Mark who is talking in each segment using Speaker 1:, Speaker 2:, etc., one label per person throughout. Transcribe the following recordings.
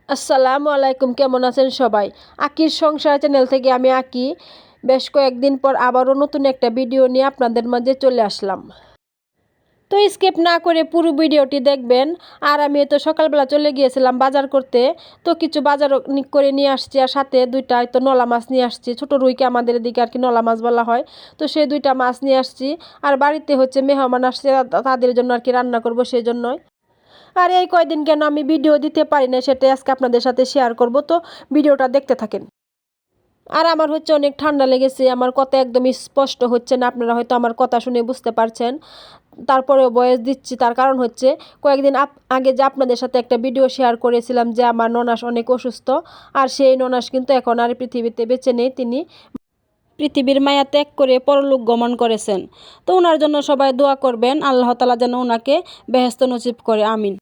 Speaker 1: আসসালামু আলাইকুম, কেমন আছেন সবাই? আকির সংসার চ্যানেল থেকে আমি আকি বেশ কয়েকদিন পর আবারও নতুন একটা ভিডিও নিয়ে আপনাদের মাঝে চলে আসলাম। তো স্কিপ না করে পুরো ভিডিওটি দেখবেন। আর আমি তো সকালবেলা চলে গিয়েছিলাম বাজার করতে। তো কিছু বাজার করে নিয়ে আসছি, আর সাথে দুইটা তো নলা মাছ নিয়ে আসছি। ছোটো রুইকে আমাদের এদিকে আর কি নলা মাছ বলা হয়। তো সেই দুইটা মাছ নিয়ে আসছি। আর বাড়িতে হচ্ছে মেহমান আসছে, তাদের জন্য আর কি রান্না করব, সেই জন্যই। আর এই কয়দিন কেন আমি ভিডিও দিতে পারি না সেটাই আজকে আপনাদের সাথে শেয়ার করব। তো ভিডিওটা দেখতে থাকেন। আর আমার হচ্ছে অনেক ঠান্ডা লেগেছে, আমার কথা একদমই স্পষ্ট হচ্ছে না। আপনারা হয়তো আমার কথা শুনে বুঝতে পারছেন, তারপরেও ভয়েস দিচ্ছি। তার কারণ হচ্ছে কয়েকদিন আগে যে আপনাদের সাথে একটা ভিডিও শেয়ার করেছিলাম যে আমার ননাস অনেক অসুস্থ। আর সেই ননাস কিন্তু এখন আর পৃথিবীতে বেঁচে নেই, তিনি পৃথিবীর মায়া ত্যাগ করে পরলোক গমন করেছেন। তো ওনার জন্য সবাই দোয়া করবেন, আল্লাহ তাআলা যেন ওনাকে বেহেশত নসিব করে, আমিন।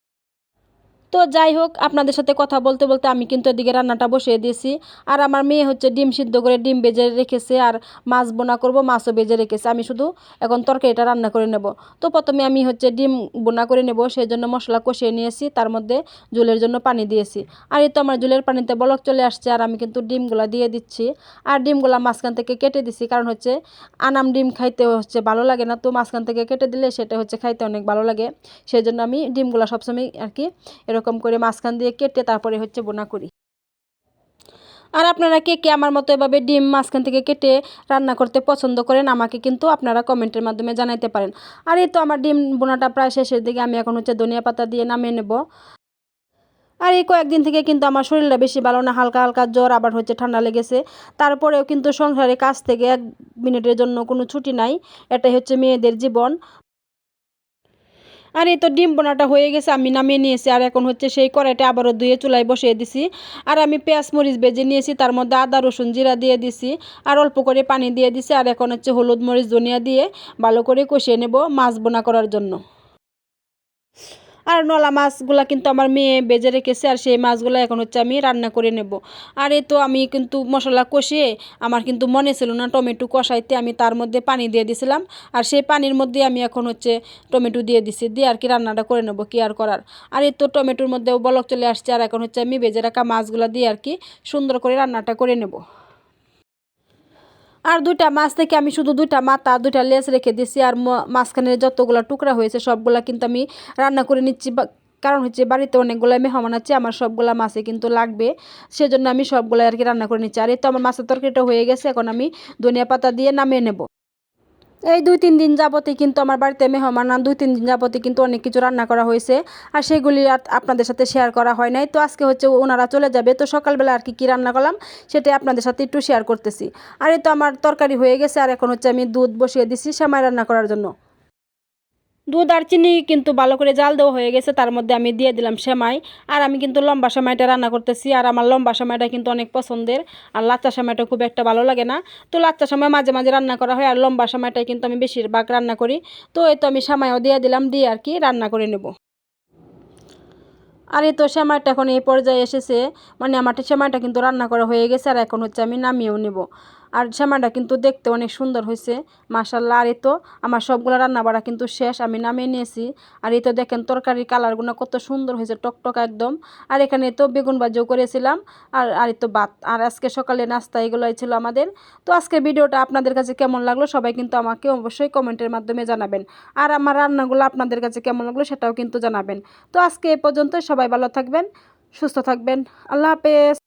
Speaker 1: তো যাই হোক, আপনাদের সাথে কথা বলতে বলতে আমি কিন্তু এদিকে রান্নাটা বসিয়ে দিয়েছি। আর আমার মেয়ে হচ্ছে ডিম সিদ্ধ করে ডিম ভেজে রেখেছে, আর মাছ বোনা করব, মাছও ভেজে রেখেছে। আমি শুধু এখন তরকারিটা রান্না করে নেব। তো প্রথমে আমি হচ্ছে ডিম বোনা করে নেব, সেই জন্য মশলা কষিয়ে নিয়েছি, তার মধ্যে ঝোলের জন্য পানি দিয়েছি। আর এই তো আমার ঝোলের পানিতে বলক চলে আসছে, আর আমি কিন্তু ডিমগুলা দিয়ে দিচ্ছি। আর ডিমগুলা মাঝখান থেকে কেটে দিচ্ছি, কারণ হচ্ছে আনাম ডিম খাইতে হচ্ছে ভালো লাগে না, তো মাঝখান থেকে কেটে দিলে সেটা হচ্ছে খাইতে অনেক ভালো লাগে। সেই জন্য আমি ডিমগুলা সবসময় আর কি এরকম করে মাঝখান দিয়ে কেটে তারপরে হচ্ছে বোনা করি। আর আপনারা কে কে আমার মতো এভাবে ডিম মাঝখান থেকে কেটে রান্না করতে পছন্দ করেন, আমাকে কিন্তু আপনারা কমেন্টের মাধ্যমে জানাইতে পারেন। আর এই তো আমার ডিম বোনাটা প্রায় শেষের দিকে, আমি এখন হচ্ছে ধনিয়া পাতা দিয়ে নামিয়ে নেব। আর এই কয়েকদিন থেকে কিন্তু আমার শরীরটা বেশি ভালো না, হালকা হালকা জ্বর, আবার হচ্ছে ঠান্ডা লেগেছে। তারপরেও কিন্তু সংসারে কাজ থেকে 1 মিনিটের জন্য কোনো ছুটি নাই। এটাই হচ্ছে মেয়েদের জীবন। আর এই তো ডিম বোনাটা হয়ে গেছে, আমি নামিয়ে নিয়েছি। আর এখন হচ্ছে সেই কড়াইটা আবারও ধুয়ে চুলায় বসিয়ে দিছি। আর আমি পেঁয়াজ মরিচ ভেজে নিয়েছি, তার মধ্যে আদা রসুন জিরা দিয়ে দিছি, আর অল্প করে পানি দিয়ে দিছি। আর এখন হচ্ছে হলুদ মরিচ ধনিয়া দিয়ে ভালো করে কষিয়ে নেব মাছ বোনা করার জন্য। আর নলা মাছগুলা কিন্তু আমার মেয়ে ভেজে রেখেছে, আর সেই মাছগুলো এখন হচ্ছে আমি রান্না করে নেব। আর এই তো আমি কিন্তু মশলা কষিয়ে, আমার কিন্তু মনে ছিল না টমেটো কষাইতে, আমি তার মধ্যে পানি দিয়ে দিছিলাম। আর সেই পানির মধ্যে আমি এখন হচ্ছে টমেটো দিয়ে দিছি, দিয়ে আর কি রান্নাটা করে নেব, কি আর করার। আর এই তো টমেটোর মধ্যেও বলক চলে আসছে, আর এখন হচ্ছে আমি ভেজে রাখা মাছগুলো দিয়ে আর কি সুন্দর করে রান্নাটা করে নেব। আর দুইটা মাছ থেকে আমি শুধু দুইটা মাথা দুইটা লেজ রেখে দিছি, আর মাঝখানের যতগুলো টুকরা হয়েছে সবগুলা কিন্তু আমি রান্না করে নিচ্ছি। কারণ হচ্ছে বাড়িতে অনেকগুলো মেহমান আছে, আমার সবগুলা মাছে কিন্তু লাগবে, সেজন্য আমি সবগুলো আর কি রান্না করে নিচ্ছি। আর এই তো আমার মাছের তরকারিটা হয়ে গেছে, এখন আমি ধনিয়া পাতা দিয়ে নামিয়ে নেব। এই 2-3 দিন যাবতই কিন্তু আমার বাড়িতে মেহমান, 2-3 দিন যাবতই কিন্তু অনেক কিছু রান্না করা হয়েছে, আর সেগুলি আর আপনাদের সাথে শেয়ার করা হয় নাই। তো আজকে হচ্ছে ওনারা চলে যাবে, তো সকালবেলা আর কি কী রান্না করলাম সেটাই আপনাদের সাথে একটু শেয়ার করতেছি। আর এই তো আমার তরকারি হয়ে গেছে, আর এখন হচ্ছে আমি দুধ বসিয়ে দিছি সেমাই রান্না করার জন্য। দুধ আর চিনি কিন্তু ভালো করে জাল দেওয়া হয়ে গেছে, তার মধ্যে আমি দিয়ে দিলাম সেমাই। আর আমি কিন্তু লম্বা সেমাইটা রান্না করতেছি, আর আমার লম্বা সেমাইটা কিন্তু অনেক পছন্দের। আর লাচ্চা সেমাইটা খুব একটা ভালো লাগে না। তো লাচ্চা সেমাই মাঝে মাঝে রান্না করা হয়, আর লম্বা সেমাইটাই কিন্তু আমি বেশিরভাগ রান্না করি। তো এই তো আমি সেমাইও দিয়ে দিলাম, দিয়ে আর কি রান্না করে নেব। আর এই তো সেমাইটা এখন এই পর্যায়ে এসেছে, মানে আমার সেমাইটা কিন্তু রান্না করা হয়ে গেছে, আর এখন হচ্ছে আমি নামিয়েও নেব। আর সেমাইটা কিন্তু দেখতে অনেক সুন্দর হয়েছে, মাশাল্লাহ। আর এই তো আমার সবগুলো রান্না বাড়া কিন্তু শেষ, আমি নামিয়ে নিয়েছি। আর এই তো দেখেন তরকারির কালারগুলো কত সুন্দর হয়েছে, টকটক একদম। আর এখানে তো বেগুন ভাজিও করেছিলাম, আর এই তো ভাত। আর আজকে সকালে নাস্তা এগুলোই ছিল আমাদের। তো আজকের ভিডিওটা আপনাদের কাছে কেমন লাগলো সবাই কিন্তু আমাকে অবশ্যই কমেন্টের মাধ্যমে জানাবেন। আর আমার রান্নাগুলো আপনাদের কাছে কেমন লাগলো সেটাও কিন্তু জানাবেন। তো আজকে এ পর্যন্ত, সবাই ভালো থাকবেন, সুস্থ থাকবেন। আল্লাহ হাফেজ।